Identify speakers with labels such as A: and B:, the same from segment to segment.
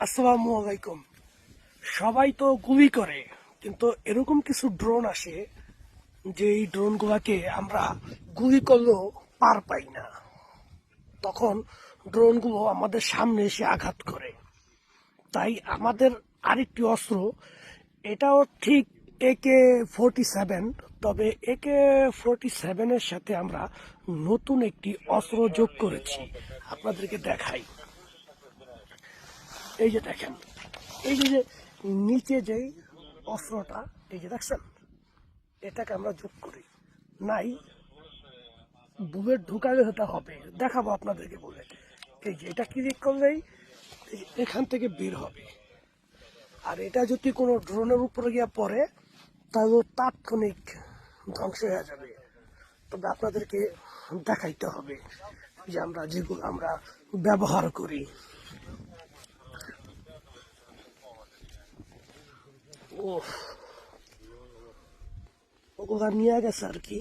A: আসসালামু আলাইকুম। সবাই তো গুলি করে, কিন্তু এরকম কিছু ড্রোন আসে যে এই ড্রোন গুলাকে আমরা গুলি করলেও পার পাই না। তখন ড্রোন গুলো আমাদের সামনে এসে আঘাত করে। তাই আমাদের আরেকটি অস্ত্র, এটাও ঠিক AK-47, তবে AK-47-এর সাথে আমরা নতুন একটি অস্ত্র যোগ করেছি। আপনাদেরকে দেখাই। এই যে দেখেন, এই যে নিচে যেই অস্ত্রটা, এই যে দেখছেন, এটাকে আমরা যোগ করি নাই। বুলেট ঢুকালে হতে হবে, দেখাবো আপনাদেরকে বলে। এই যে এটা ক্লিক করলেই এখান থেকে বের হবে। আর এটা যদি কোনো ড্রোনের উপরে গিয়ে পড়ে, তাহলে তাৎক্ষণিক ধ্বংস হয়ে যাবে। তবে আপনাদেরকে দেখাইতে হবে যে যেগুলো আমরা ব্যবহার করি। ও, ওগুলা নিয়ে গেছে আর কি।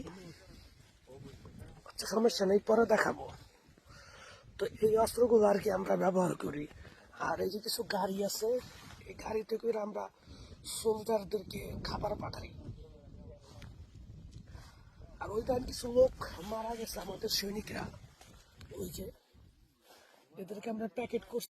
A: আচ্ছা, সমস্যা নেই, পরে দেখাবো। তো এই অস্ত্রগুলো আর কি আমরা ব্যবহার করি। আর এই যে কিছু গাড়ি আছে, এই গাড়িতে করে আমরা সোলজারদেরকে খাবার পাঠাই। আর ওইখানে কিছু লোক মারা গেছে, আমাদের সৈনিকরা। ওই যে এদেরকে আমরা প্যাকেট করছি।